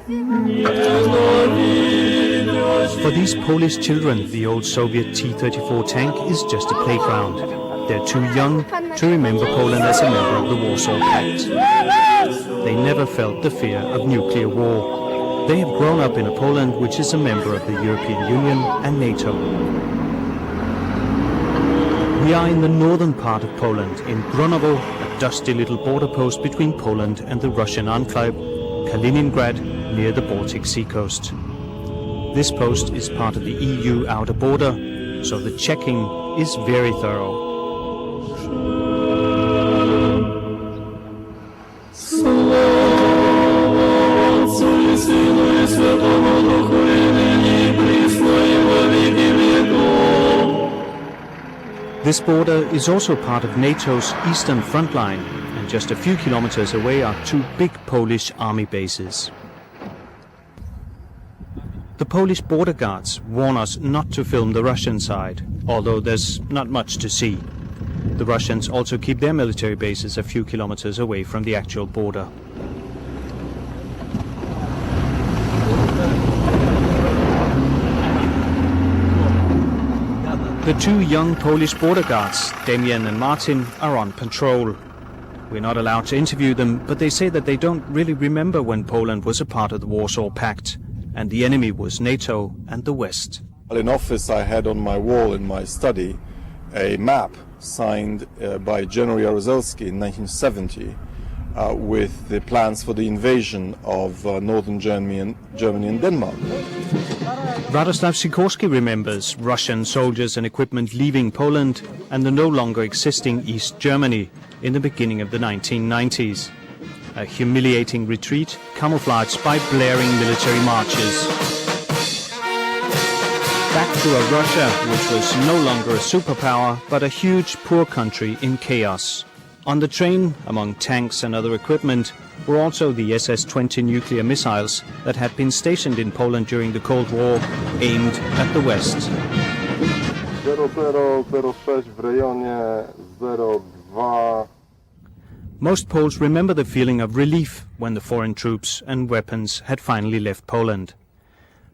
For these Polish children, the old Soviet T-34 tank is just a playground. They're too young to remember Poland as a member of the Warsaw Pact. They never felt the fear of nuclear war. They have grown up in a Poland which is a member of the European Union and NATO. We are in the northern part of Poland, in Gronowo, a dusty little border post between Poland and the Russian enclave Kaliningrad, near the Baltic Sea coast. This post is part of the EU outer border, so the checking is very thorough. This border is also part of NATO's eastern front line, and just a few kilometers away are two big Polish army bases. The Polish border guards warn us not to film the Russian side, although there's not much to see. The Russians also keep their military bases a few kilometers away from the actual border. The two young Polish border guards, Damian and Martin, are on patrol. We're not allowed to interview them, but they say that they don't really remember when Poland was a part of the Warsaw Pact, and the enemy was NATO and the West. In office I had on my wall in my study a map signed by General Jaruzelski in 1970 with the plans for the invasion of northern Germany and Denmark. Radoslav Sikorski remembers Russian soldiers and equipment leaving Poland and the no longer existing East Germany in the beginning of the 1990s. A humiliating retreat camouflaged by blaring military marches. Back to a Russia which was no longer a superpower but a huge poor country in chaos. On the train, among tanks and other equipment, were also the SS-20 nuclear missiles that had been stationed in Poland during the Cold War, aimed at the West. 0006 w rejonie 02. Most Poles remember the feeling of relief when the foreign troops and weapons had finally left Poland.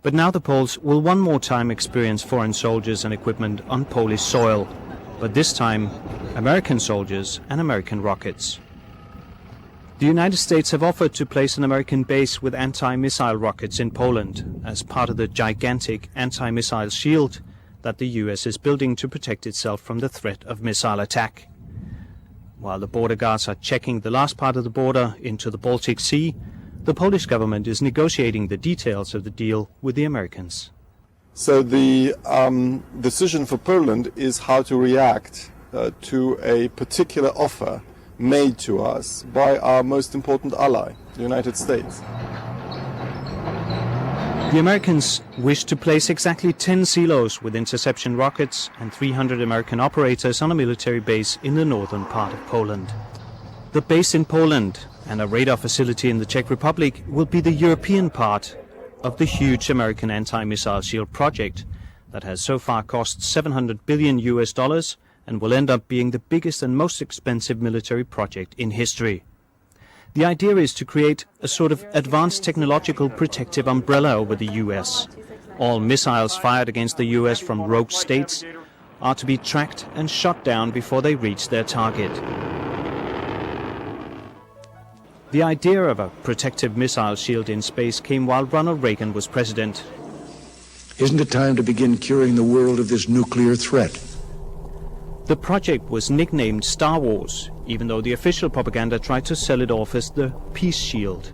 But now the Poles will one more time experience foreign soldiers and equipment on Polish soil, but this time American soldiers and American rockets. The United States have offered to place an American base with anti-missile rockets in Poland as part of the gigantic anti-missile shield that the US is building to protect itself from the threat of missile attack. While the border guards are checking the last part of the border into the Baltic Sea, the Polish government is negotiating the details of the deal with the Americans. So the decision for Poland is how to react to a particular offer made to us by our most important ally, the United States. The Americans wish to place exactly 10 silos with interception rockets and 300 American operators on a military base in the northern part of Poland. The base in Poland and a radar facility in the Czech Republic will be the European part of the huge American anti-missile shield project that has so far cost $700 billion and will end up being the biggest and most expensive military project in history. The idea is to create a sort of advanced technological protective umbrella over the US. All missiles fired against the US from rogue states are to be tracked and shot down before they reach their target. The idea of a protective missile shield in space came while Ronald Reagan was president. Isn't it time to begin curing the world of this nuclear threat? The project was nicknamed Star Wars, even though the official propaganda tried to sell it off as the Peace Shield.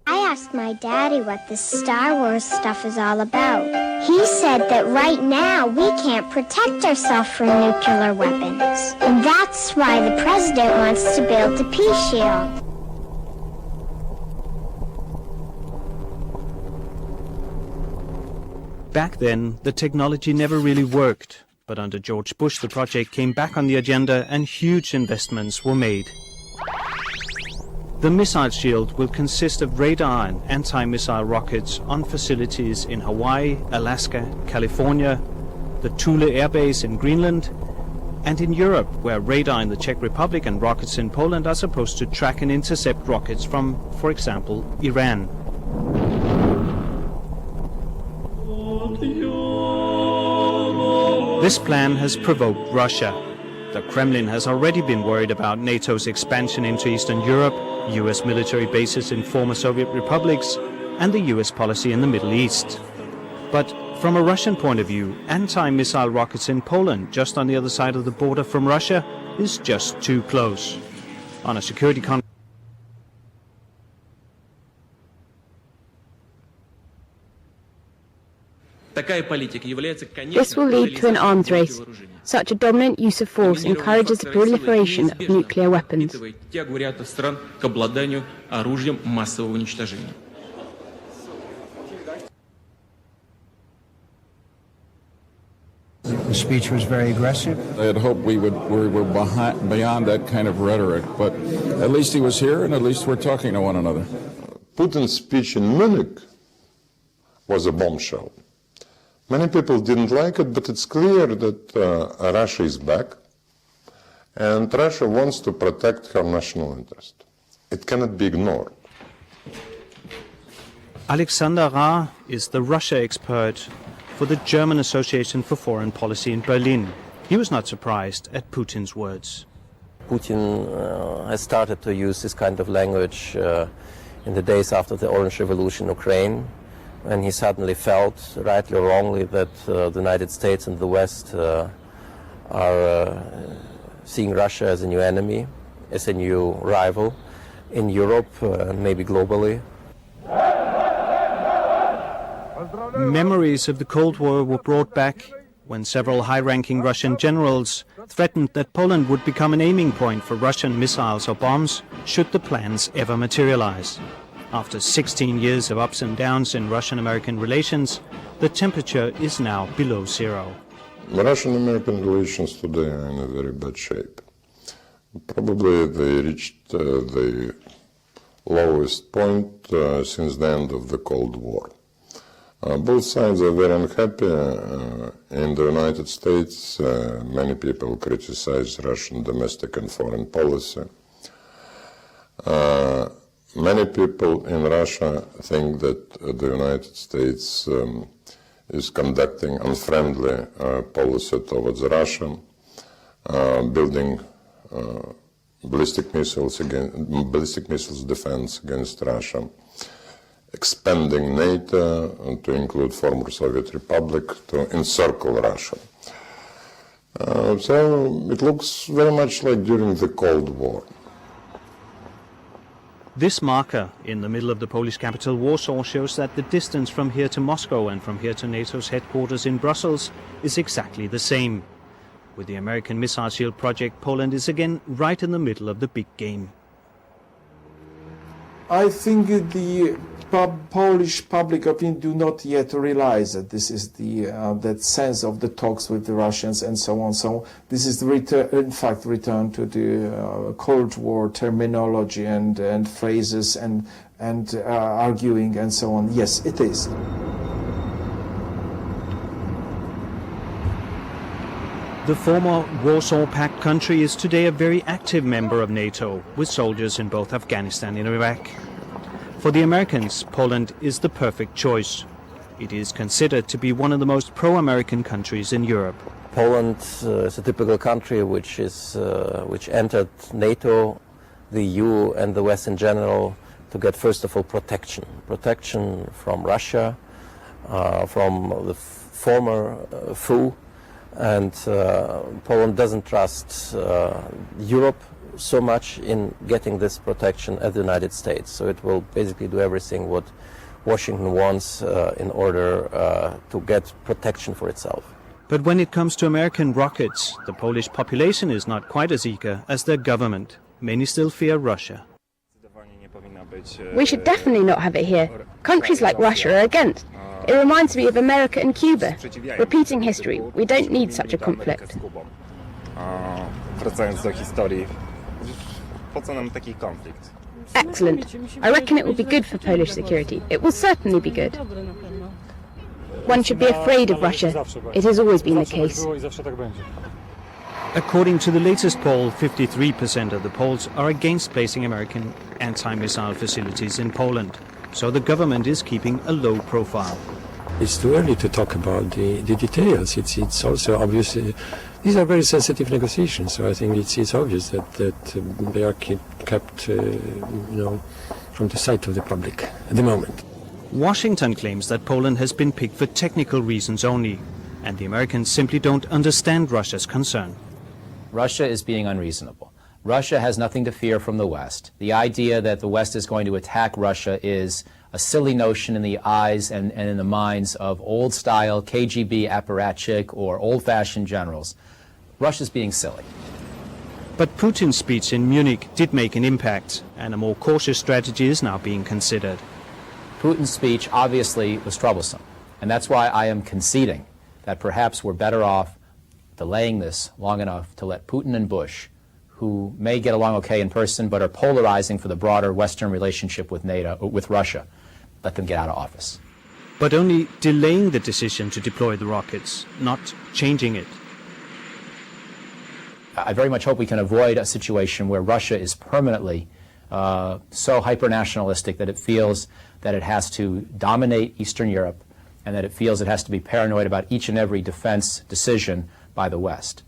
I asked my daddy what this Star Wars stuff is all about. He said that right now we can't protect ourselves from nuclear weapons. And that's why the president wants to build the Peace Shield. Back then, the technology never really worked. But under George Bush, the project came back on the agenda and huge investments were made. The missile shield will consist of radar and anti-missile rockets on facilities in Hawaii, Alaska, California, the Thule Air Base in Greenland, and in Europe, where radar in the Czech Republic and rockets in Poland are supposed to track and intercept rockets from, for example, Iran. This plan has provoked Russia. The Kremlin has already been worried about NATO's expansion into Eastern Europe, US military bases in former Soviet republics, and the US policy in the Middle East. But from a Russian point of view, anti-missile rockets in Poland, just on the other side of the border from Russia, is just too close. On a security conference, This will lead to an arms race. Such a dominant use of force encourages the proliferation of nuclear weapons. The speech was very aggressive. I had hoped we were beyond that kind of rhetoric, but at least he was here and at least we're talking to one another. Putin's speech in Munich was a bombshell. Many people didn't like it, but it's clear that Russia is back, and Russia wants to protect her national interest. It cannot be ignored. Alexander Ra is the Russia expert for the German Association for Foreign Policy in Berlin. He was not surprised at Putin's words. Putin has started to use this kind of language in the days after the Orange Revolution in Ukraine, when he suddenly felt, rightly or wrongly, that the United States and the West are seeing Russia as a new enemy, as a new rival in Europe and maybe globally. Memories of the Cold War were brought back when several high-ranking Russian generals threatened that Poland would become an aiming point for Russian missiles or bombs should the plans ever materialize. After 16 years of ups and downs in Russian-American relations, the temperature is now below zero. Russian-American relations today are in a very bad shape. Probably they reached the lowest point since the end of the Cold War. Both sides are very unhappy. In the United States, many people criticize Russian domestic and foreign policy. Many people in Russia think that the United States is conducting unfriendly policy towards Russia, building ballistic missiles defense against Russia, expanding NATO to include former Soviet Republic to encircle Russia. So it looks very much like during the Cold War. This marker in the middle of the Polish capital Warsaw shows that the distance from here to Moscow and from here to NATO's headquarters in Brussels is exactly the same. With the American missile shield project, Poland is again right in the middle of the big game. I think the Polish public opinion do not yet realize that this is the that sense of the talks with the Russians and so on. So this is the return to the Cold War terminology and phrases and arguing and so on. Yes, it is. The former Warsaw Pact country is today a very active member of NATO, with soldiers in both Afghanistan and Iraq. For the Americans, Poland is the perfect choice. It is considered to be one of the most pro-American countries in Europe. Poland is a typical country which entered NATO, the EU and the West in general to get, first of all, protection from Russia, from the former foe. And Poland doesn't trust Europe so much in getting this protection as the United States. So it will basically do everything what Washington wants in order to get protection for itself. But when it comes to American rockets, the Polish population is not quite as eager as their government. Many still fear Russia. We should definitely not have it here. Countries like Russia are against. It reminds me of America and Cuba. Repeating history, we don't need such a conflict. Excellent. I reckon it will be good for Polish security. It will certainly be good. One should be afraid of Russia. It has always been the case. According to the latest poll, 53% of the Poles are against placing American anti-missile facilities in Poland. so the government is keeping a low profile. It's too early to talk about the details. It's also obvious. These are very sensitive negotiations, so I think it's obvious that they are kept from the sight of the public at the moment. Washington claims that Poland has been picked for technical reasons only, and the Americans simply don't understand Russia's concern. Russia is being unreasonable. Russia has nothing to fear from the West. The idea that the West is going to attack Russia is a silly notion in the eyes and in the minds of old-style KGB apparatchik or old-fashioned generals. Russia's being silly. But Putin's speech in Munich did make an impact, and a more cautious strategy is now being considered. Putin's speech obviously was troublesome, and that's why I am conceding that perhaps we're better off delaying this long enough to let Putin and Bush, who may get along okay in person but are polarizing for the broader Western relationship with NATO, with Russia, let them get out of office. But only delaying the decision to deploy the rockets, not changing it. I very much hope we can avoid a situation where Russia is permanently so hyper-nationalistic that it feels that it has to dominate Eastern Europe and that it feels it has to be paranoid about each and every defense decision by the West.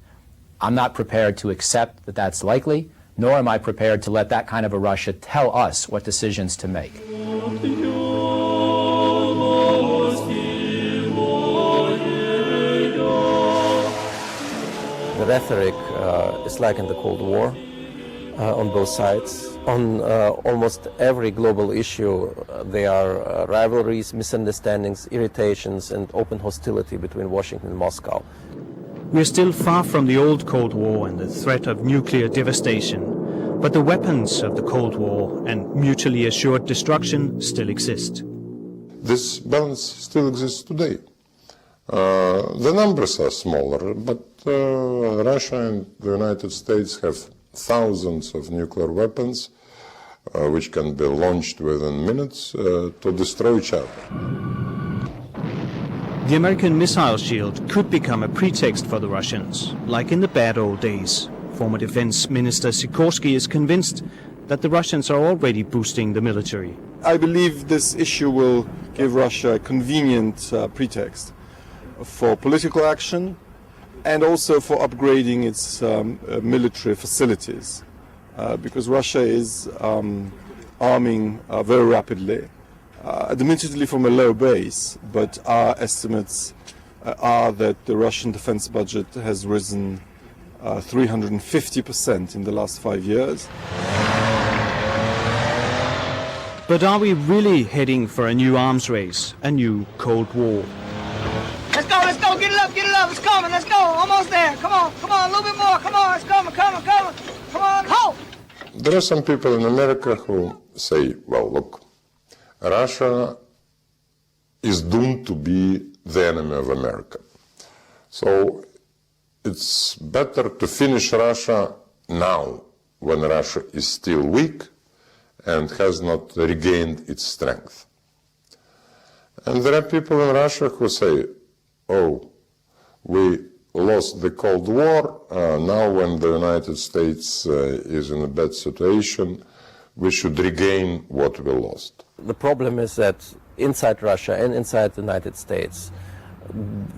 I'm not prepared to accept that that's likely, nor am I prepared to let that kind of a Russia tell us what decisions to make. The rhetoric is like in the Cold War on both sides. On almost every global issue, there are rivalries, misunderstandings, irritations, and open hostility between Washington and Moscow. We are still far from the old Cold War and the threat of nuclear devastation, but the weapons of the Cold War and mutually assured destruction still exist. This balance still exists today. The numbers are smaller, but Russia and the United States have thousands of nuclear weapons which can be launched within minutes to destroy each other. The American missile shield could become a pretext for the Russians, like in the bad old days. Former Defense Minister Sikorsky is convinced that the Russians are already boosting the military. I believe this issue will give Russia a convenient pretext for political action and also for upgrading its military facilities, because Russia is arming very rapidly, admittedly from a low base, but our estimates are that the Russian defense budget has risen 350% in the last 5 years. But are we really heading for a new arms race, a new Cold War? Let's go, get it up, it's coming, let's go, almost there, come on, a little bit more, come on, it's coming, come on, ho! There are some people in America who say, well, look, Russia is doomed to be the enemy of America. So it's better to finish Russia now, when Russia is still weak and has not regained its strength. And there are people in Russia who say, oh, we lost the Cold War, now when the United States is in a bad situation, we should regain what we lost. The problem is that inside Russia and inside the United States,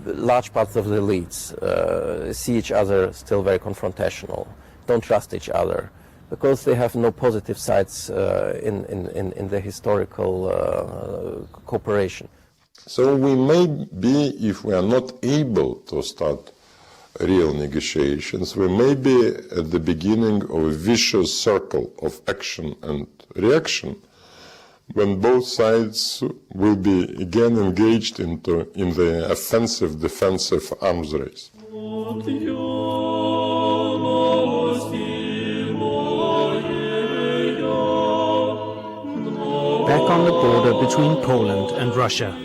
large parts of the elites see each other still very confrontational, don't trust each other, because they have no positive sides in the historical cooperation. So we may be, if we are not able to start real negotiations, we may be at the beginning of a vicious circle of action and reaction, when both sides will be again engaged in the offensive-defensive arms race. Back on the border between Poland and Russia.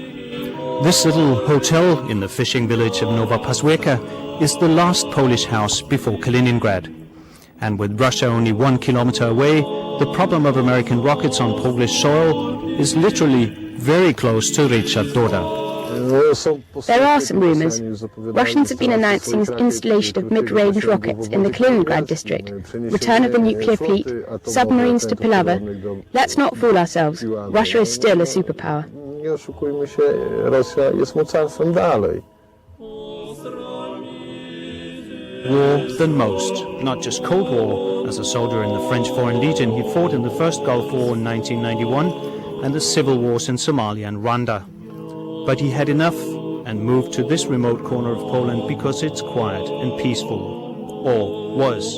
This little hotel in the fishing village of Nowa Pazwerka is the last Polish house before Kaliningrad. And with Russia only 1 kilometer away, the problem of American rockets on Polish soil is literally very close to Richard Doda. There are some rumours. Russians have been announcing installation of mid-range rockets in the Kaliningrad district, return of the nuclear fleet, submarines to Palava. Let's not fool ourselves. Russia is still a superpower. More than most, not just Cold War. As a soldier in the French Foreign Legion, he fought in the First Gulf War in 1991 and the civil wars in Somalia and Rwanda. But he had enough and moved to this remote corner of Poland because it's quiet and peaceful, or was.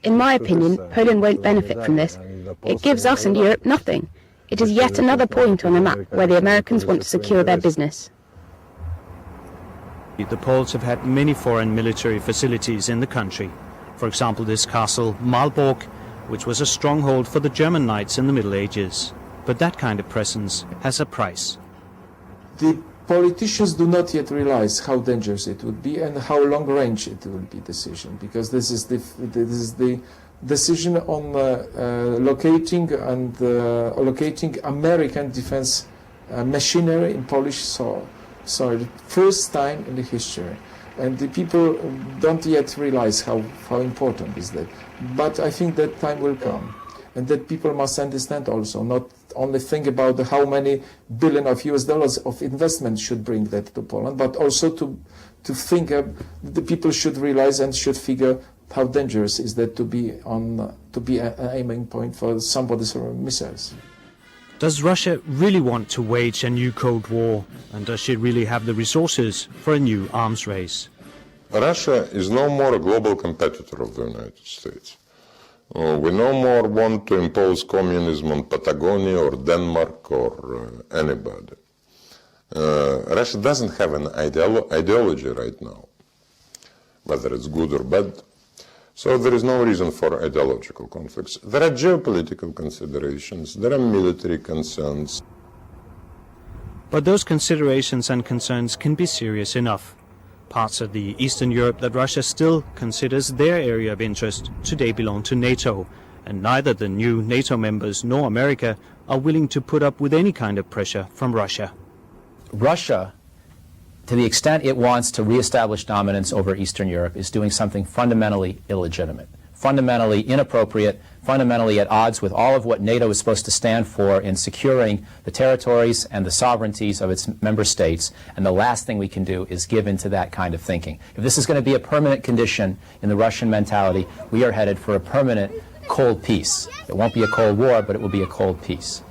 In my opinion, Poland won't benefit from this. It gives us and Europe nothing. It is yet another point on the map where the Americans want to secure their business. The Poles have had many foreign military facilities in the country. For example, this castle, Malbork, which was a stronghold for the German knights in the Middle Ages. But that kind of presence has a price. The politicians do not yet realize how dangerous it would be and how long range it will be decision, because this is the decision on locating American defense machinery in Polish soil. So the first time in the history, and the people don't yet realize how important is that. But I think that time will come, and that people must understand also, not only think about how many billion of US dollars of investment should bring that to Poland, but also to think the people should realize and should figure how dangerous is that to be an aiming point for somebody's missiles. Does Russia really want to wage a new Cold War? And does she really have the resources for a new arms race? Russia is no more a global competitor of the United States. We no more want to impose communism on Patagonia or Denmark or anybody. Russia doesn't have an ideology right now, whether it's good or bad. So there is no reason for ideological conflicts. There are geopolitical considerations, there are military concerns. But those considerations and concerns can be serious enough. Parts of the Eastern Europe that Russia still considers their area of interest today belong to NATO, and neither the new NATO members nor America are willing to put up with any kind of pressure from Russia. Russia, to the extent it wants to reestablish dominance over Eastern Europe, is doing something fundamentally illegitimate, fundamentally inappropriate, fundamentally at odds with all of what NATO is supposed to stand for in securing the territories and the sovereignties of its member states. And the last thing we can do is give in to that kind of thinking. If this is going to be a permanent condition in the Russian mentality, we are headed for a permanent cold peace. It won't be a Cold War, but it will be a cold peace.